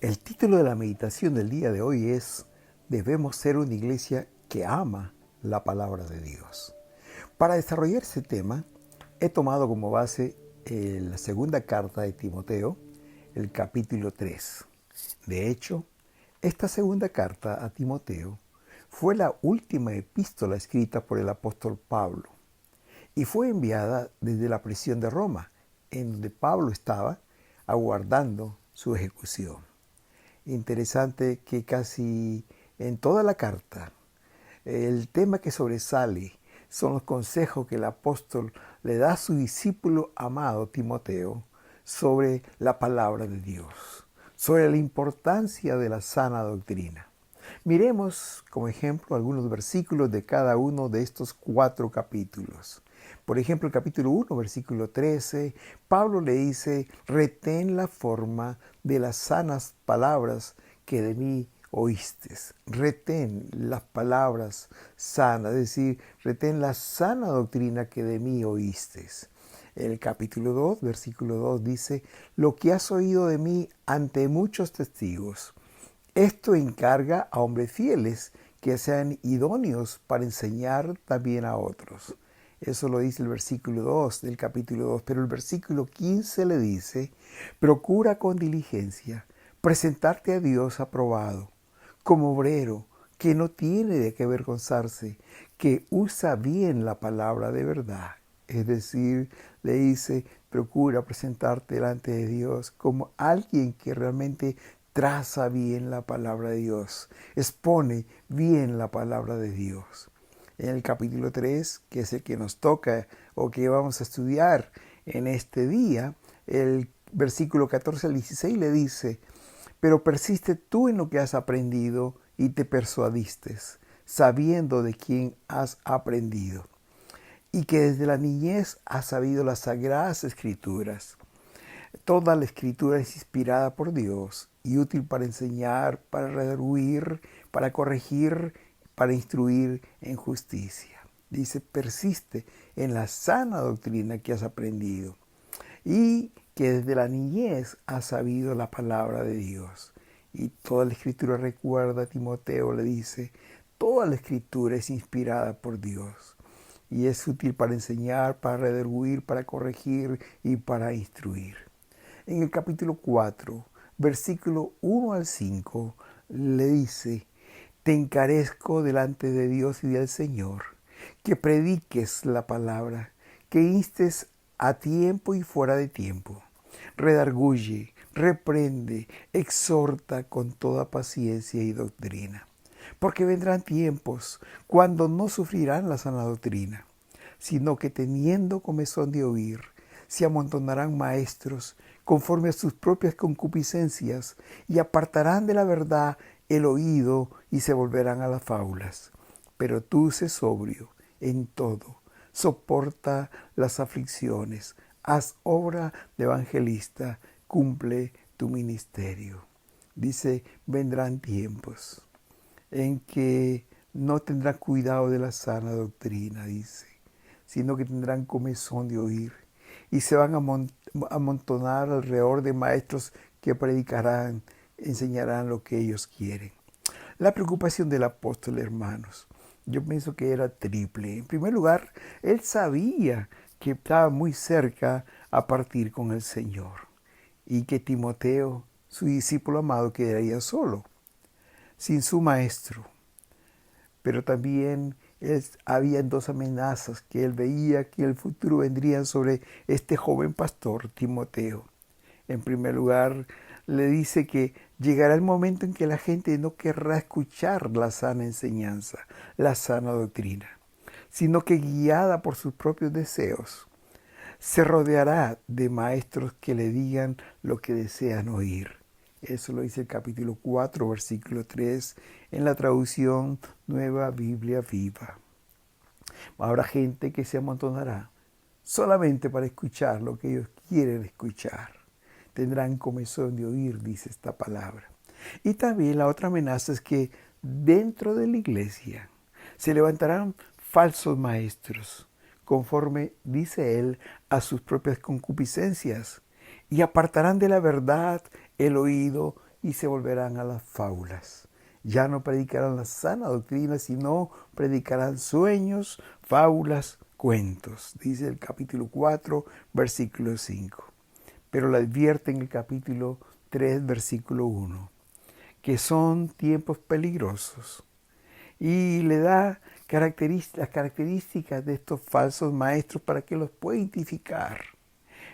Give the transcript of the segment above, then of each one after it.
El título de la meditación del día de hoy es Debemos ser una iglesia que ama la palabra de Dios. Para desarrollar ese tema, he tomado como base la segunda carta de Timoteo, el capítulo 3. De hecho, esta segunda carta a Timoteo fue la última epístola escrita por el apóstol Pablo y fue enviada desde la prisión de Roma, en donde Pablo estaba aguardando su ejecución. Interesante que casi en toda la carta el tema que sobresale son los consejos que el apóstol le da a su discípulo amado Timoteo sobre la palabra de Dios, sobre la importancia de la sana doctrina. Miremos como ejemplo algunos versículos de cada uno de estos 4 capítulos. Por ejemplo, el capítulo 1, versículo 13, Pablo le dice, retén la forma de las sanas palabras que de mí oíste. Retén las palabras sanas, es decir, retén la sana doctrina que de mí oíste. El capítulo 2, versículo 2 dice, lo que has oído de mí ante muchos testigos, esto encarga a hombres fieles que sean idóneos para enseñar también a otros. Eso lo dice el versículo 2 del capítulo 2, pero el versículo 15 le dice, procura con diligencia presentarte a Dios aprobado, como obrero que no tiene de qué avergonzarse, que usa bien la palabra de verdad. Es decir, le dice, procura presentarte delante de Dios como alguien que realmente traza bien la palabra de Dios, expone bien la palabra de Dios. En el capítulo 3, que es el que nos toca o que vamos a estudiar en este día, el versículo 14 al 16 le dice, pero persiste tú en lo que has aprendido y te persuadiste, sabiendo de quién has aprendido, y que desde la niñez has sabido las sagradas escrituras. Toda la escritura es inspirada por Dios y útil para enseñar, para redarguir, para corregir, para instruir en justicia. Dice, persiste en la sana doctrina que has aprendido y que desde la niñez has sabido la palabra de Dios. Y toda la escritura, recuerda, Timoteo le dice, toda la escritura es inspirada por Dios y es útil para enseñar, para redarguir, para corregir y para instruir. En el capítulo 4, versículo 1 al 5, le dice, te encarezco delante de Dios y del Señor, que prediques la palabra, que instes a tiempo y fuera de tiempo. Redarguye, reprende, exhorta con toda paciencia y doctrina. Porque vendrán tiempos cuando no sufrirán la sana doctrina, sino que teniendo comezón de oír, se amontonarán maestros conforme a sus propias concupiscencias y apartarán de la verdad el oído y se volverán a las fábulas. Pero tú sé sobrio en todo, soporta las aflicciones, haz obra de evangelista, cumple tu ministerio. Dice, vendrán tiempos en que no tendrán cuidado de la sana doctrina, dice, sino que tendrán comezón de oír y se van a amontonar alrededor de maestros que predicarán, enseñarán lo que ellos quieren. La preocupación del apóstol, hermanos, yo pienso que era triple. En primer lugar, él sabía que estaba muy cerca a partir con el Señor y que Timoteo, su discípulo amado, quedaría solo, sin su maestro. Pero también había 2 amenazas que él veía que en el futuro vendrían sobre este joven pastor, Timoteo. En primer lugar, le dice que llegará el momento en que la gente no querrá escuchar la sana enseñanza, la sana doctrina, sino que guiada por sus propios deseos, se rodeará de maestros que le digan lo que desean oír. Eso lo dice el capítulo 4, versículo 3, en la traducción Nueva Biblia Viva. Habrá gente que se amontonará solamente para escuchar lo que ellos quieren escuchar. Tendrán comezón de oír, dice esta palabra. Y también la otra amenaza es que dentro de la iglesia se levantarán falsos maestros, conforme, dice él, a sus propias concupiscencias, y apartarán de la verdad el oído y se volverán a las fábulas. Ya no predicarán la sana doctrina, sino predicarán sueños, fábulas, cuentos, dice el capítulo 4, versículo 5. Pero le advierte en el capítulo 3, versículo 1, que son tiempos peligrosos. Y le da las características de estos falsos maestros para que los pueda identificar.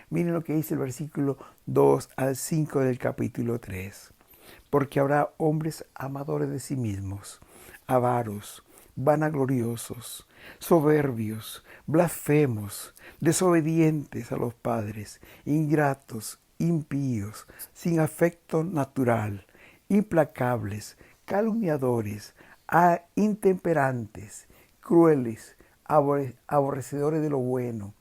Miren lo que dice el versículo 2 al 5 del capítulo 3. Porque habrá hombres amadores de sí mismos, avaros, vanagloriosos, soberbios, blasfemos, desobedientes a los padres, ingratos, impíos, sin afecto natural, implacables, calumniadores, intemperantes, crueles, aborrecedores de lo bueno,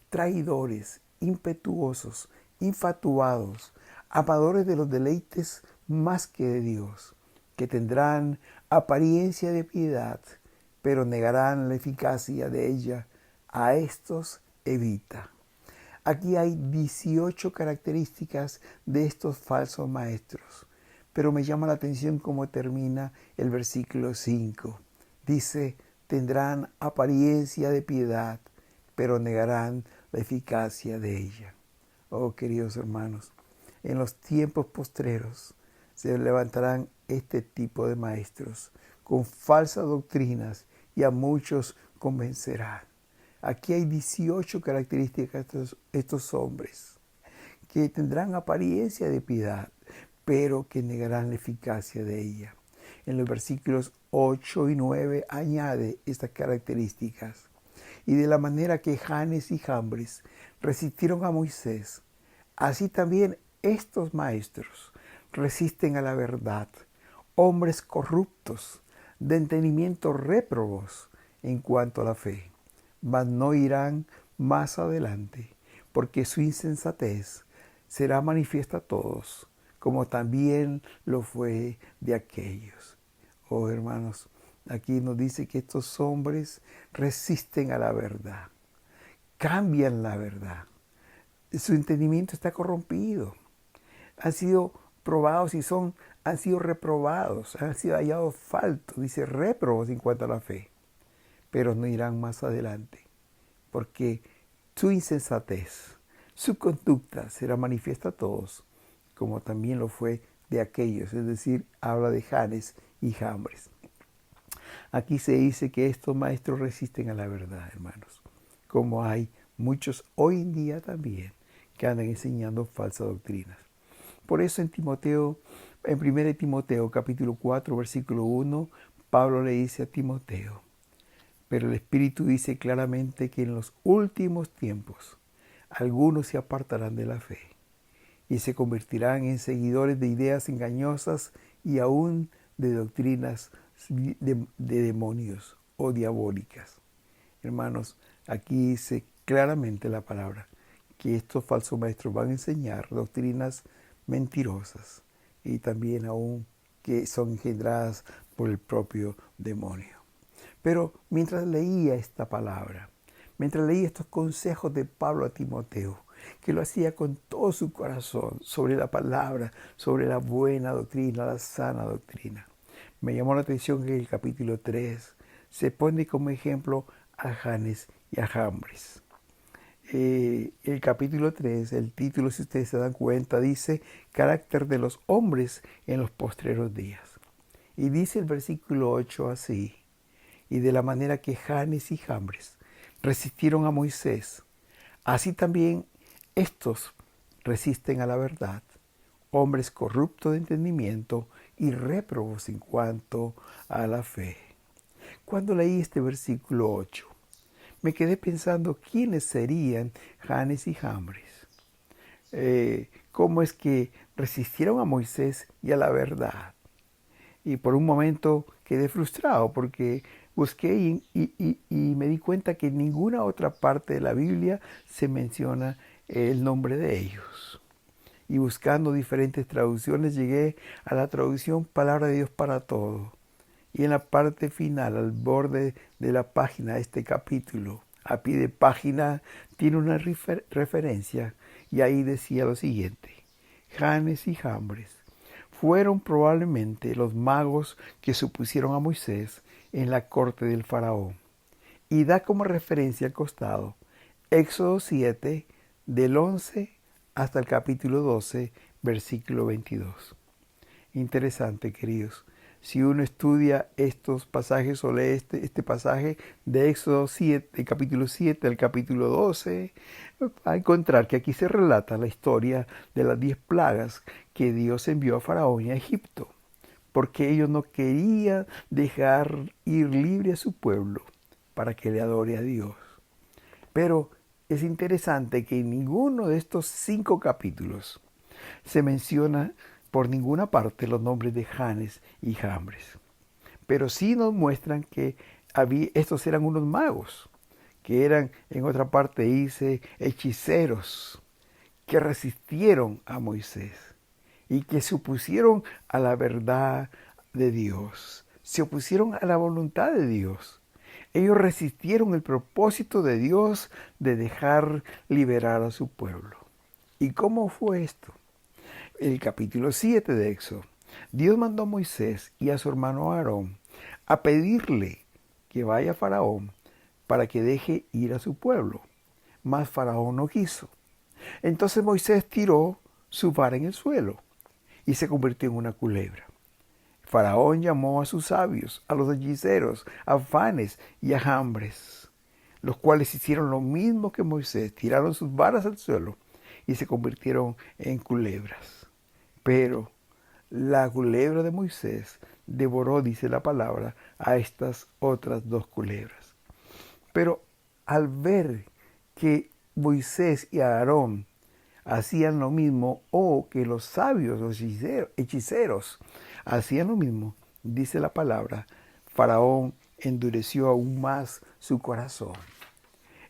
traidores, impetuosos, infatuados, amadores de los deleites más que de Dios, que tendrán apariencia de piedad, pero negarán la eficacia de ella. A estos evita. Aquí hay 18 características de estos falsos maestros, pero me llama la atención cómo termina el versículo 5. Dice, tendrán apariencia de piedad, pero negarán la eficacia de ella. Oh, queridos hermanos, en los tiempos postreros se levantarán este tipo de maestros con falsas doctrinas y a muchos convencerán. Aquí hay 18 características de estos hombres que tendrán apariencia de piedad, pero que negarán la eficacia de ella. En los versículos 8 y 9 añade estas características. Y de la manera que Janes y Jambres resistieron a Moisés, así también estos maestros resisten a la verdad, hombres corruptos, de entendimiento réprobos en cuanto a la fe, mas no irán más adelante, porque su insensatez será manifiesta a todos, como también lo fue de aquellos. Oh, hermanos, aquí nos dice que estos hombres resisten a la verdad, cambian la verdad. Su entendimiento está corrompido. Han sido probados y han sido reprobados, han sido hallados faltos, dice réprobos en cuanto a la fe, pero no irán más adelante, porque su insensatez, su conducta será manifiesta a todos, como también lo fue de aquellos, es decir, habla de Janes y Jambres. Aquí se dice que estos maestros resisten a la verdad, hermanos, como hay muchos hoy en día también que andan enseñando falsas doctrinas. Por eso en 1 Timoteo capítulo 4, versículo 1, Pablo le dice a Timoteo, pero el Espíritu dice claramente que en los últimos tiempos algunos se apartarán de la fe y se convertirán en seguidores de ideas engañosas y aún de doctrinas de demonios o diabólicas. Hermanos, aquí dice claramente la palabra que estos falsos maestros van a enseñar doctrinas mentirosas y también aún que son engendradas por el propio demonio. Pero mientras leía esta palabra, mientras leía estos consejos de Pablo a Timoteo, que lo hacía con todo su corazón sobre la palabra, sobre la buena doctrina, la sana doctrina, me llamó la atención que en el capítulo 3 se pone como ejemplo a Janes y a Jambres. El capítulo 3, el título, si ustedes se dan cuenta, dice carácter de los hombres en los postreros días. Y dice el versículo 8 así, y de la manera que Janes y Jambres resistieron a Moisés, así también estos resisten a la verdad, hombres corruptos de entendimiento y réprobos en cuanto a la fe. Cuando leí este versículo 8, me quedé pensando quiénes serían Janes y Jambres. Cómo es que resistieron a Moisés y a la verdad. Y por un momento quedé frustrado porque busqué y me di cuenta que en ninguna otra parte de la Biblia se menciona el nombre de ellos. Y buscando diferentes traducciones llegué a la traducción Palabra de Dios para Todo. Y en la parte final, al borde de la página de este capítulo, a pie de página, tiene una referencia y ahí decía lo siguiente: Janes y Jambres fueron probablemente los magos que se opusieron a Moisés en la corte del faraón. Y da como referencia al costado Éxodo 7, del 11 hasta el capítulo 12, versículo 22. Interesante, queridos. Si uno estudia estos pasajes o lee este pasaje de Éxodo 7, capítulo 7 al capítulo 12, va a encontrar que aquí se relata la historia de las 10 plagas que Dios envió a Faraón y a Egipto, porque ellos no querían dejar ir libre a su pueblo para que le adore a Dios. Pero es interesante que en ninguno de estos 5 capítulos se menciona por ninguna parte los nombres de Janes y Jambres. Pero sí nos muestran que estos eran unos magos, que eran, en otra parte dice, hechiceros, que resistieron a Moisés y que se opusieron a la verdad de Dios, se opusieron a la voluntad de Dios. Ellos resistieron el propósito de Dios de dejar liberar a su pueblo. ¿Y cómo fue esto? El capítulo 7 de Éxodo. Dios mandó a Moisés y a su hermano Aarón a pedirle que vaya a Faraón para que deje ir a su pueblo. Mas Faraón no quiso. Entonces Moisés tiró su vara en el suelo y se convirtió en una culebra. Faraón llamó a sus sabios, a los hechiceros, a Janes y a Jambres, los cuales hicieron lo mismo que Moisés, tiraron sus varas al suelo y se convirtieron en culebras. Pero la culebra de Moisés devoró, dice la palabra, a estas otras 2 culebras. Pero al ver que Moisés y Aarón hacían lo mismo, o que los sabios, los hechiceros, hacían lo mismo, dice la palabra, Faraón endureció aún más su corazón.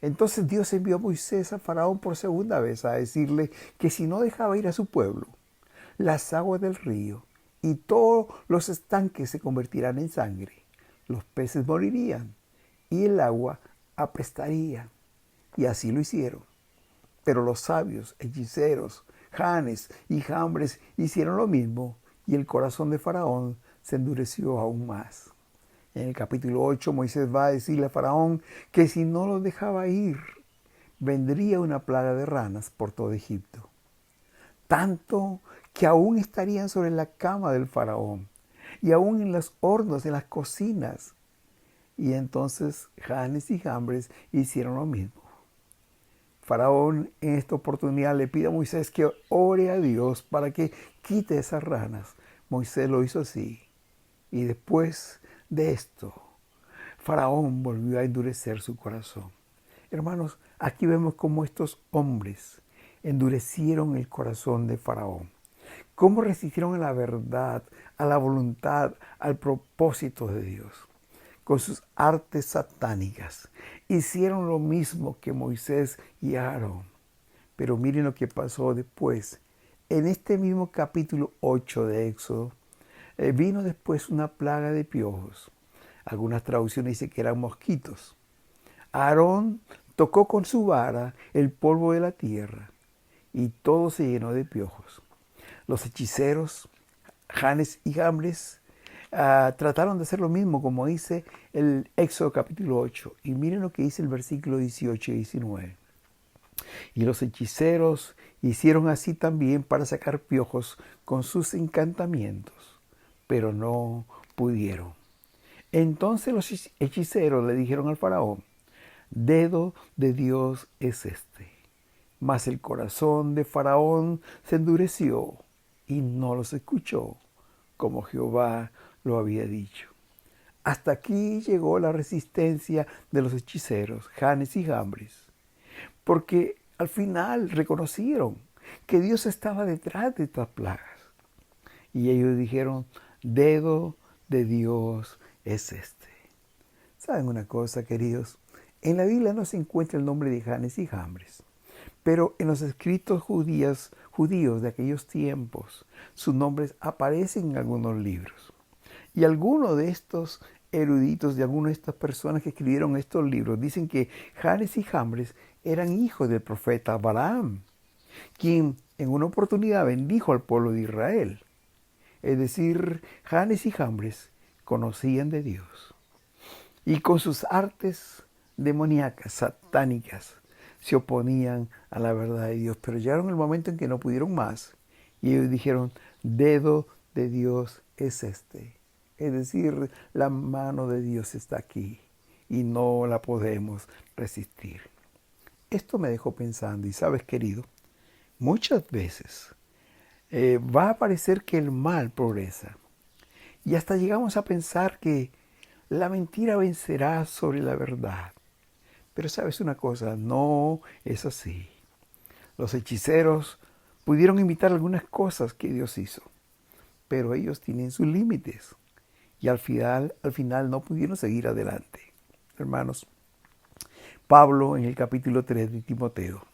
Entonces Dios envió a Moisés a Faraón por segunda vez a decirle que si no dejaba ir a su pueblo, las aguas del río y todos los estanques se convertirán en sangre, los peces morirían y el agua apestaría. Y así lo hicieron. Pero los sabios, hechiceros, Janes y Jambres hicieron lo mismo y el corazón de Faraón se endureció aún más. En el capítulo 8 Moisés va a decirle a Faraón que si no los dejaba ir, vendría una plaga de ranas por todo Egipto. Tanto que aún estarían sobre la cama del Faraón y aún en los hornos, en las cocinas. Y entonces Janes y Jambres hicieron lo mismo. Faraón en esta oportunidad le pide a Moisés que ore a Dios para que quite esas ranas. Moisés lo hizo así. Y después de esto, Faraón volvió a endurecer su corazón. Hermanos, aquí vemos cómo estos hombres endurecieron el corazón de Faraón. Cómo resistieron a la verdad, a la voluntad, al propósito de Dios. Con sus artes satánicas. Hicieron lo mismo que Moisés y Aarón. Pero miren lo que pasó después. En este mismo capítulo 8 de Éxodo, vino después una plaga de piojos. Algunas traducciones dicen que eran mosquitos. Aarón tocó con su vara el polvo de la tierra y todo se llenó de piojos. Los hechiceros, Janes y Jambres, trataron de hacer lo mismo, como dice el Éxodo capítulo 8. Y miren lo que dice el versículo 18 y 19. Y los hechiceros hicieron así también para sacar piojos con sus encantamientos, pero no pudieron. Entonces los hechiceros le dijeron al faraón: dedo de Dios es este. Mas el corazón de Faraón se endureció y no los escuchó, como Jehová lo había dicho. Hasta aquí llegó la resistencia de los hechiceros, Janes y Jambres, porque al final reconocieron que Dios estaba detrás de estas plagas. Y ellos dijeron: dedo de Dios es este. ¿Saben una cosa, queridos? En la Biblia no se encuentra el nombre de Janes y Jambres, pero en los escritos judíos de aquellos tiempos, sus nombres aparecen en algunos libros. Y algunos de estos eruditos, de algunas de estas personas que escribieron estos libros, dicen que Janes y Jambres eran hijos del profeta Balaam, quien en una oportunidad bendijo al pueblo de Israel. Es decir, Janes y Jambres conocían de Dios. Y con sus artes demoníacas, satánicas, se oponían a la verdad de Dios. Pero llegaron el momento en que no pudieron más. Y ellos dijeron, dedo de Dios es este. Es decir, la mano de Dios está aquí y no la podemos resistir. Esto me dejó pensando, y sabes, querido, muchas veces va a parecer que el mal progresa. Y hasta llegamos a pensar que la mentira vencerá sobre la verdad. Pero sabes una cosa, no es así. Los hechiceros pudieron imitar algunas cosas que Dios hizo, pero ellos tienen sus límites y al final no pudieron seguir adelante. Hermanos, Pablo en el capítulo 3 de Timoteo,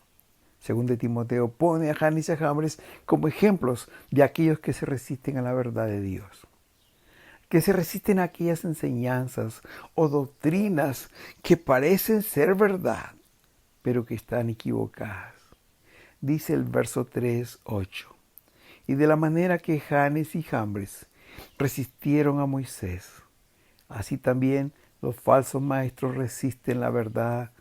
según de Timoteo, pone a Janes y a Jambres como ejemplos de aquellos que se resisten a la verdad de Dios, que se resisten a aquellas enseñanzas o doctrinas que parecen ser verdad, pero que están equivocadas. Dice el verso 3:8, y de la manera que Janes y Jambres resistieron a Moisés, así también los falsos maestros resisten la verdad.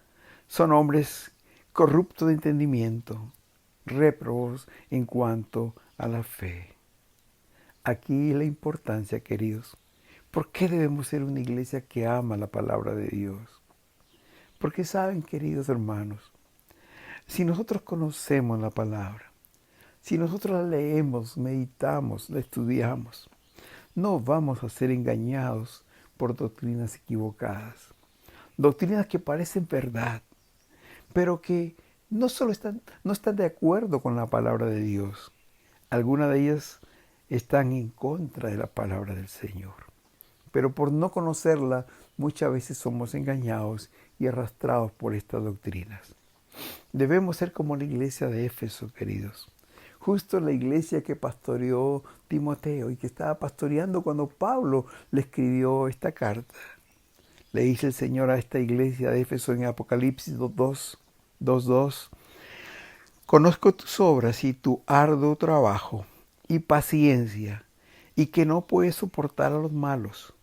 Son hombres corruptos de entendimiento, réprobos en cuanto a la fe. Aquí la importancia, queridos. ¿Por qué debemos ser una iglesia que ama la palabra de Dios? Porque saben, queridos hermanos, si nosotros conocemos la palabra, si nosotros la leemos, meditamos, la estudiamos, no vamos a ser engañados por doctrinas equivocadas. Doctrinas que parecen verdad, pero que no están de acuerdo con la palabra de Dios. Algunas de ellas están en contra de la palabra del Señor. Pero por no conocerla, muchas veces somos engañados y arrastrados por estas doctrinas. Debemos ser como la iglesia de Éfeso, queridos. Justo la iglesia que pastoreó Timoteo y que estaba pastoreando cuando Pablo le escribió esta carta. Le dice el Señor a esta iglesia de Éfeso en Apocalipsis 2:2. Conozco tus obras y tu arduo trabajo y paciencia, y que no puedes soportar a los malos,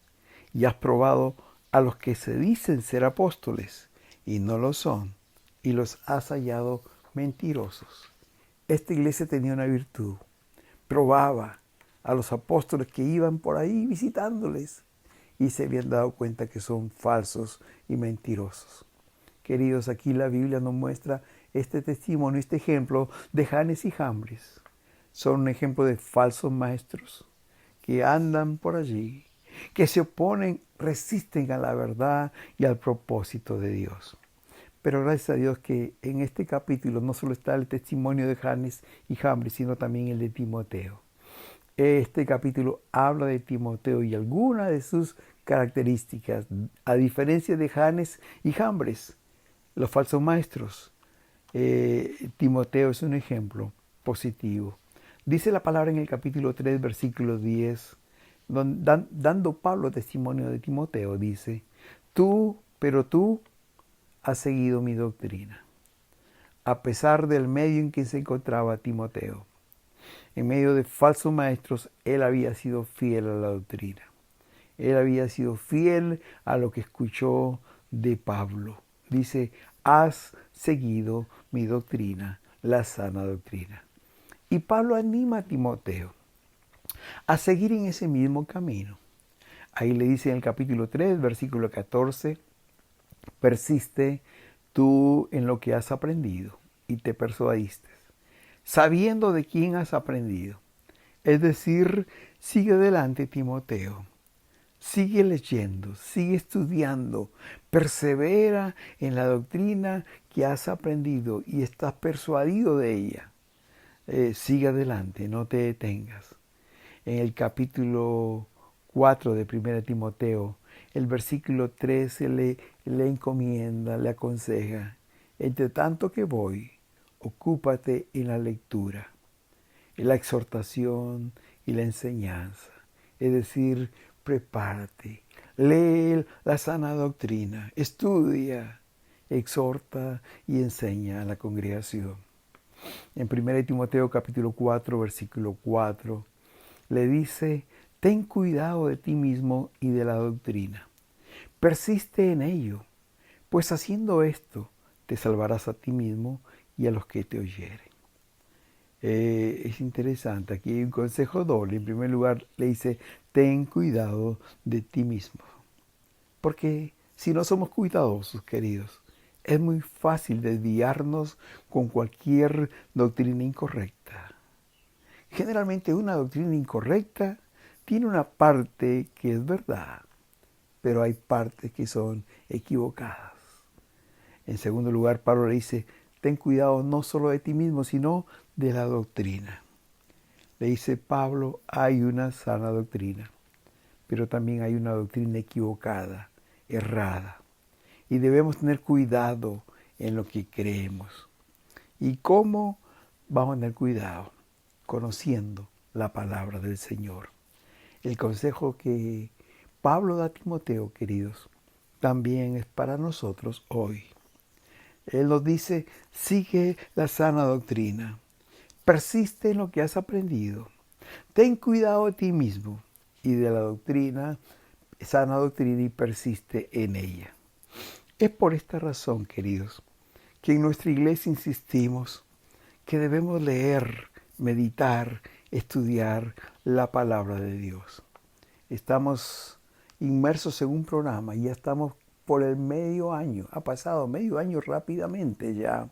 y has probado a los que se dicen ser apóstoles y no lo son, y los has hallado mentirosos. Esta iglesia tenía una virtud, probaba a los apóstoles que iban por ahí visitándoles y se habían dado cuenta que son falsos y mentirosos. Queridos, aquí la Biblia nos muestra este testimonio, este ejemplo de Janes y Jambres. Son un ejemplo de falsos maestros que andan por allí, que se oponen, resisten a la verdad y al propósito de Dios. Pero gracias a Dios que en este capítulo no solo está el testimonio de Janes y Jambres, sino también el de Timoteo. Este capítulo habla de Timoteo y algunas de sus características, a diferencia de Janes y Jambres, los falsos maestros. Timoteo es un ejemplo positivo. Dice la palabra en el capítulo 3, versículo 10, dando Pablo testimonio de Timoteo, dice, pero tú has seguido mi doctrina, a pesar del medio en que se encontraba Timoteo. En medio de falsos maestros, él había sido fiel a la doctrina. Él había sido fiel a lo que escuchó de Pablo. Dice, has seguido mi doctrina, la sana doctrina. Y Pablo anima a Timoteo a seguir en ese mismo camino. Ahí le dice en el capítulo 3, versículo 14, persiste tú en lo que has aprendido y te persuadiste, sabiendo de quién has aprendido. Es decir, sigue adelante, Timoteo. Sigue leyendo, sigue estudiando, persevera en la doctrina que has aprendido y estás persuadido de ella. Sigue adelante, no te detengas. En el capítulo 4 de 1 Timoteo, el versículo 13 le encomienda, le aconseja, entre tanto que voy, ocúpate en la lectura, en la exhortación y la enseñanza. Es decir, prepárate, lee la sana doctrina, estudia, exhorta y enseña a la congregación. En 1 Timoteo capítulo 4, versículo 4, le dice, ten cuidado de ti mismo y de la doctrina. Persiste en ello, pues haciendo esto te salvarás a ti mismo y a los que te oyeren. Es interesante, aquí hay un consejo doble. En primer lugar, le dice, ten cuidado de ti mismo. Porque si no somos cuidadosos, queridos, es muy fácil desviarnos con cualquier doctrina incorrecta. Generalmente una doctrina incorrecta tiene una parte que es verdad, pero hay partes que son equivocadas. En segundo lugar, Pablo le dice, ten cuidado no solo de ti mismo, sino de la doctrina. Le dice Pablo, hay una sana doctrina, pero también hay una doctrina equivocada, errada. Y debemos tener cuidado en lo que creemos. ¿Y cómo vamos a tener cuidado? Conociendo la palabra del Señor. El consejo que Pablo da a Timoteo, queridos, también es para nosotros hoy. Él nos dice, sigue la sana doctrina, persiste en lo que has aprendido, ten cuidado de ti mismo y de la doctrina, sana doctrina, y persiste en ella. Es por esta razón, queridos, que en nuestra iglesia insistimos que debemos leer, meditar, estudiar la palabra de Dios. Estamos inmersos en un programa y ya estamos por el medio año. Ha pasado medio año rápidamente ya,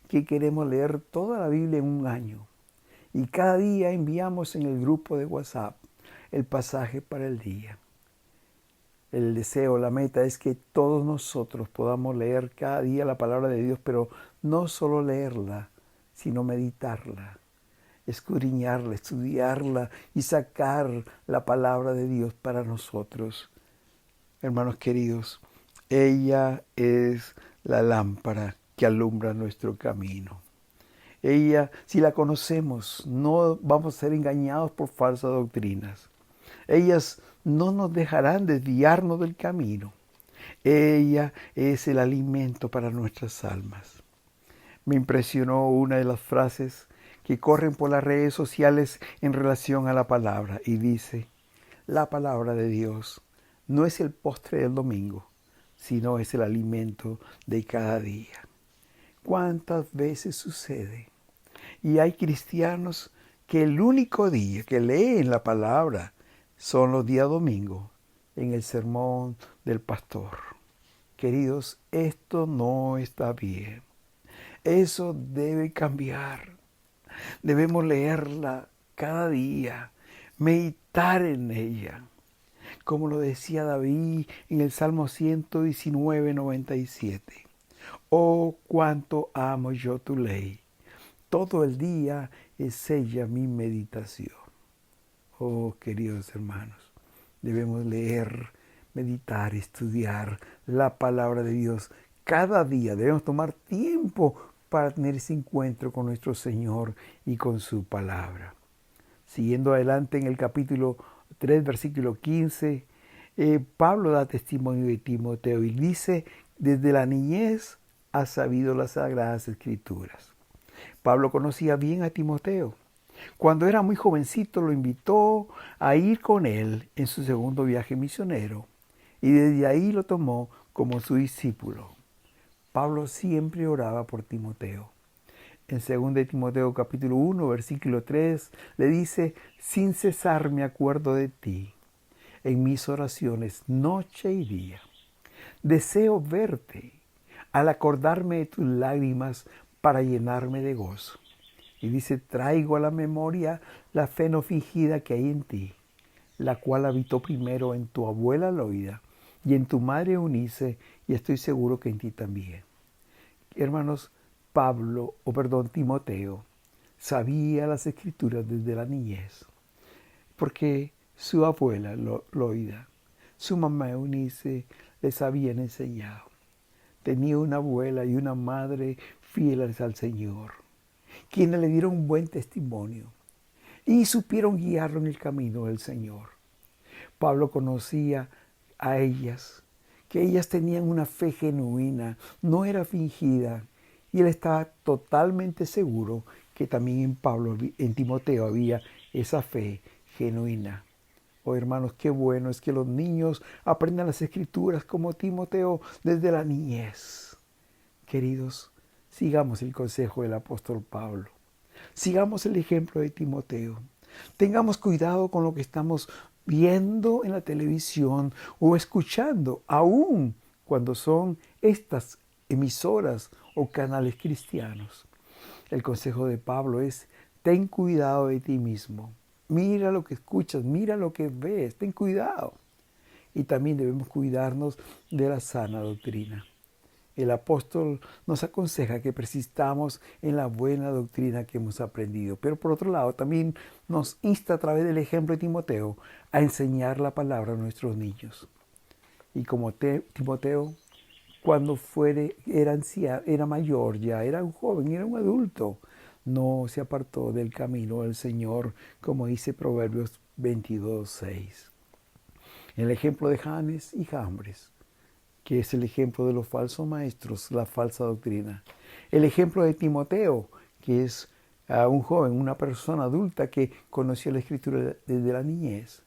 que queremos leer toda la Biblia en un año. Y cada día enviamos en el grupo de WhatsApp el pasaje para el día. El deseo, la meta es que todos nosotros podamos leer cada día la palabra de Dios, pero no solo leerla, sino meditarla, escudriñarla, estudiarla y sacar la palabra de Dios para nosotros. Hermanos queridos, ella es la lámpara que alumbra nuestro camino. Ella, si la conocemos, no vamos a ser engañados por falsas doctrinas. Ellas no nos dejarán desviarnos del camino. Ella es el alimento para nuestras almas. Me impresionó una de las frases que corren por las redes sociales en relación a la palabra y dice, la palabra de Dios no es el postre del domingo, sino es el alimento de cada día. ¿Cuántas veces sucede? Y hay cristianos que el único día que leen la palabra son los días domingos en el sermón del pastor. Queridos, esto no está bien. Eso debe cambiar. Debemos leerla cada día, meditar en ella. Como lo decía David en el Salmo 119, 97. Oh, cuánto amo yo tu ley. Todo el día es ella mi meditación. Oh, queridos hermanos, debemos leer, meditar, estudiar la palabra de Dios. Cada día debemos tomar tiempo para tener ese encuentro con nuestro Señor y con su palabra. Siguiendo adelante en el capítulo 3, versículo 15, Pablo da testimonio de Timoteo y dice, desde la niñez has sabido las Sagradas Escrituras. Pablo conocía bien a Timoteo. Cuando era muy jovencito lo invitó a ir con él en su segundo viaje misionero y desde ahí lo tomó como su discípulo. Pablo siempre oraba por Timoteo. En 2 Timoteo capítulo 1, versículo 3, le dice, sin cesar me acuerdo de ti en mis oraciones noche y día. Deseo verte al acordarme de tus lágrimas para llenarme de gozo. Y dice, traigo a la memoria la fe no fingida que hay en ti, la cual habitó primero en tu abuela Loida y en tu madre Eunice, y estoy seguro que en ti también. Hermanos, Timoteo sabía las Escrituras desde la niñez, porque su abuela Loida, su mamá Eunice les habían enseñado. Tenía una abuela y una madre fieles al Señor, quienes le dieron un buen testimonio y supieron guiarlo en el camino del Señor. Pablo conocía a ellas, que ellas tenían una fe genuina, no era fingida, y él estaba totalmente seguro que también en Timoteo había esa fe genuina. Oh hermanos, qué bueno es que los niños aprendan las escrituras como Timoteo desde la niñez. Queridos, sigamos el consejo del apóstol Pablo. Sigamos el ejemplo de Timoteo. Tengamos cuidado con lo que estamos viendo en la televisión o escuchando, aun cuando son estas emisoras o canales cristianos. El consejo de Pablo es: ten cuidado de ti mismo. Mira lo que escuchas, mira lo que ves, ten cuidado. Y también debemos cuidarnos de la sana doctrina. El apóstol nos aconseja que persistamos en la buena doctrina que hemos aprendido, pero por otro lado también nos insta a través del ejemplo de Timoteo a enseñar la palabra a nuestros niños. Y como Timoteo, cuando era mayor ya, era un joven, era un adulto, no se apartó del camino del Señor, como dice Proverbios 22:6. El ejemplo de Janes y Jambres, que es el ejemplo de los falsos maestros, la falsa doctrina. El ejemplo de Timoteo, que es un joven, una persona adulta que conoció la Escritura desde la niñez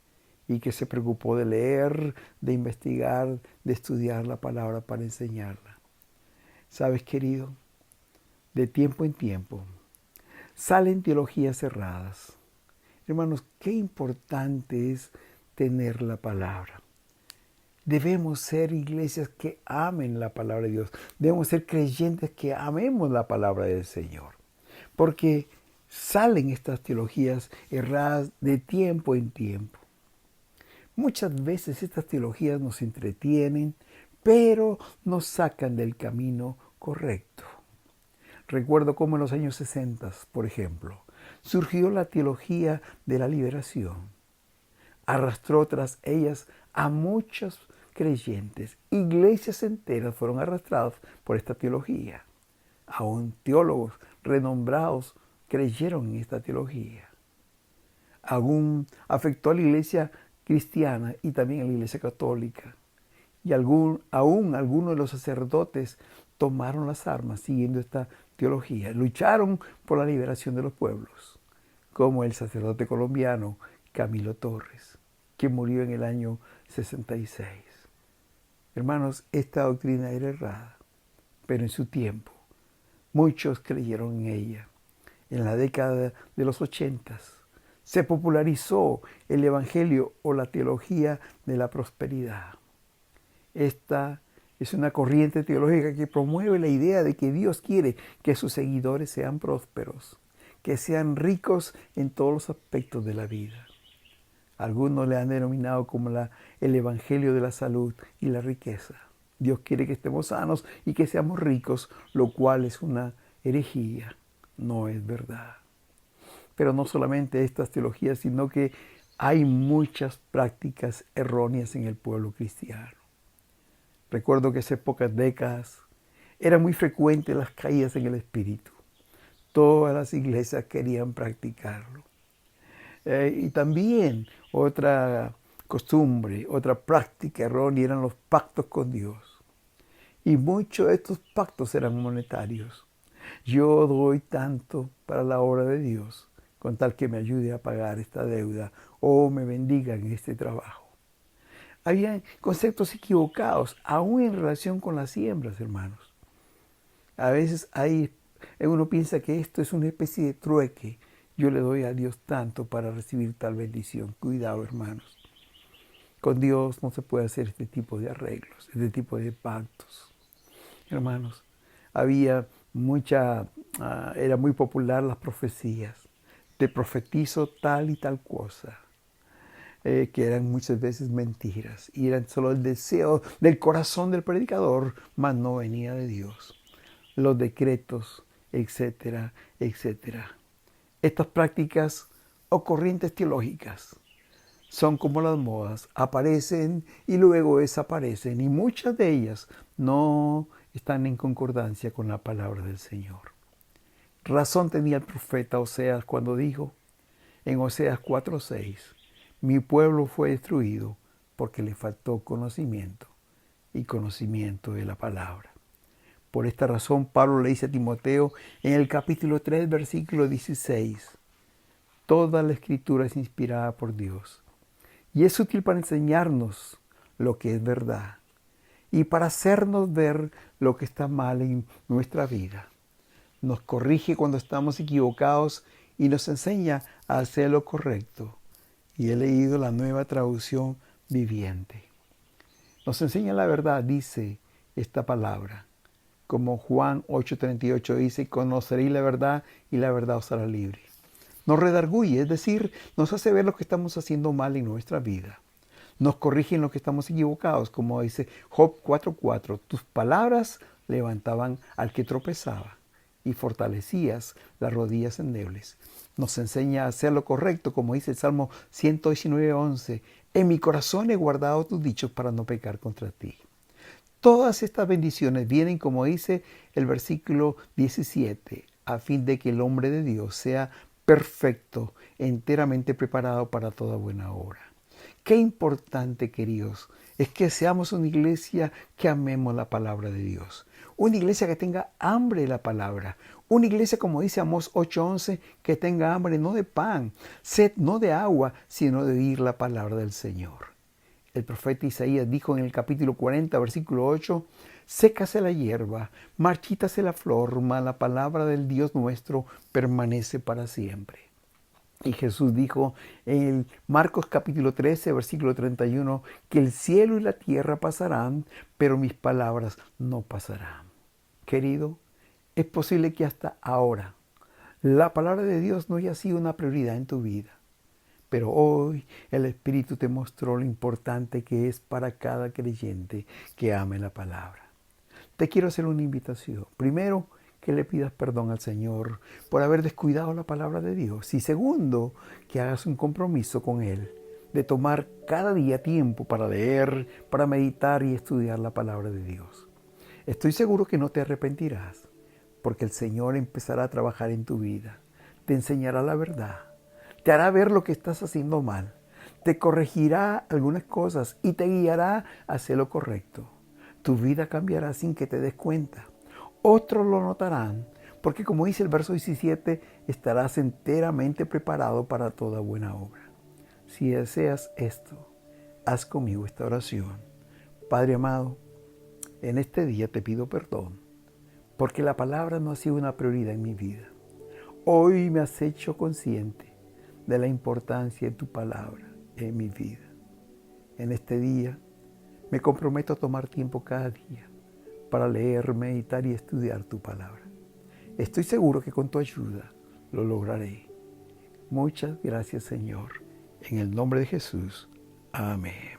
y que se preocupó de leer, de investigar, de estudiar la palabra para enseñarla. ¿Sabes, querido? De tiempo en tiempo salen teologías cerradas. Hermanos, qué importante es tener la palabra. Debemos ser iglesias que amen la palabra de Dios. Debemos ser creyentes que amemos la palabra del Señor. Porque salen estas teologías erradas de tiempo en tiempo. Muchas veces estas teologías nos entretienen, pero nos sacan del camino correcto. Recuerdo cómo en los años 60, por ejemplo, surgió la teología de la liberación. Arrastró tras ellas a muchos creyentes. Iglesias enteras fueron arrastradas por esta teología. Aún teólogos renombrados creyeron en esta teología. Aún afectó a la iglesia cristiana y también a la iglesia católica. Y aún algunos de los sacerdotes tomaron las armas siguiendo esta teología. Lucharon por la liberación de los pueblos, como el sacerdote colombiano Camilo Torres, que murió en el año 66. Hermanos, esta doctrina era errada, pero en su tiempo muchos creyeron en ella. En la década de los 80 se popularizó el evangelio o la teología de la prosperidad. Esta es una corriente teológica que promueve la idea de que Dios quiere que sus seguidores sean prósperos, que sean ricos en todos los aspectos de la vida. Algunos le han denominado como el evangelio de la salud y la riqueza. Dios quiere que estemos sanos y que seamos ricos, lo cual es una herejía, no es verdad. Pero no solamente estas teologías, sino que hay muchas prácticas erróneas en el pueblo cristiano. Recuerdo que hace pocas décadas eran muy frecuentes las caídas en el espíritu. Todas las iglesias querían practicarlo. Y también otra costumbre, otra práctica errónea eran los pactos con Dios. Y muchos de estos pactos eran monetarios. Yo doy tanto para la obra de Dios, con tal que me ayude a pagar esta deuda o me bendiga en este trabajo. Había conceptos equivocados, aún en relación con las siembras, hermanos. A veces uno piensa que esto es una especie de trueque. Yo le doy a Dios tanto para recibir tal bendición. Cuidado, hermanos. Con Dios no se puede hacer este tipo de arreglos, este tipo de pactos. Hermanos, era muy popular las profecías. Te profetizo tal y tal cosa. Que eran muchas veces mentiras y eran solo el deseo del corazón del predicador, mas no venía de Dios. Los decretos, etcétera, etcétera. Estas prácticas o corrientes teológicas son como las modas, aparecen y luego desaparecen, y muchas de ellas no están en concordancia con la palabra del Señor. Razón tenía el profeta Oseas cuando dijo en Oseas 4:6, mi pueblo fue destruido porque le faltó conocimiento y conocimiento de la palabra. Por esta razón, Pablo le dice a Timoteo en el capítulo 3, versículo 16, Toda la Escritura es inspirada por Dios y es útil para enseñarnos lo que es verdad y para hacernos ver lo que está mal en nuestra vida. Nos corrige cuando estamos equivocados y nos enseña a hacer lo correcto. Y he leído la Nueva Traducción Viviente. Nos enseña la verdad, dice esta palabra. Como Juan 8:38 dice, conoceréis la verdad y la verdad os hará libre. Nos redarguye, es decir, nos hace ver lo que estamos haciendo mal en nuestra vida. Nos corrige en lo que estamos equivocados, como dice Job 4:4. Tus palabras levantaban al que tropezaba y fortalecías las rodillas endebles. Nos enseña a hacer lo correcto, como dice el Salmo 119:11. En mi corazón he guardado tus dichos para no pecar contra ti. Todas estas bendiciones vienen, como dice el versículo 17, a fin de que el hombre de Dios sea perfecto, enteramente preparado para toda buena obra. Qué importante, queridos, es que seamos una iglesia que amemos la palabra de Dios. Una iglesia que tenga hambre de la palabra. Una iglesia, como dice Amós 8:11, que tenga hambre no de pan, sed no de agua, sino de oír la palabra del Señor. El profeta Isaías dijo en el capítulo 40, versículo 8, sécase la hierba, marchítase la flor, mas la palabra del Dios nuestro permanece para siempre. Y Jesús dijo en Marcos capítulo 13, versículo 31, que el cielo y la tierra pasarán, pero mis palabras no pasarán. Querido, es posible que hasta ahora la palabra de Dios no haya sido una prioridad en tu vida. Pero hoy el Espíritu te mostró lo importante que es para cada creyente que ame la palabra. Te quiero hacer una invitación. Primero, que le pidas perdón al Señor por haber descuidado la palabra de Dios. Y segundo, que hagas un compromiso con Él de tomar cada día tiempo para leer, para meditar y estudiar la palabra de Dios. Estoy seguro que no te arrepentirás, porque el Señor empezará a trabajar en tu vida. Te enseñará la verdad. Te hará ver lo que estás haciendo mal. Te corregirá algunas cosas y te guiará hacia lo correcto. Tu vida cambiará sin que te des cuenta. Otros lo notarán, porque como dice el verso 17, estarás enteramente preparado para toda buena obra. Si deseas esto, haz conmigo esta oración. Padre amado, en este día te pido perdón, porque la palabra no ha sido una prioridad en mi vida. Hoy me has hecho consciente de la importancia de tu palabra en mi vida. En este día me comprometo a tomar tiempo cada día para leer, meditar y estudiar tu palabra. Estoy seguro que con tu ayuda lo lograré. Muchas gracias, Señor. En el nombre de Jesús. Amén.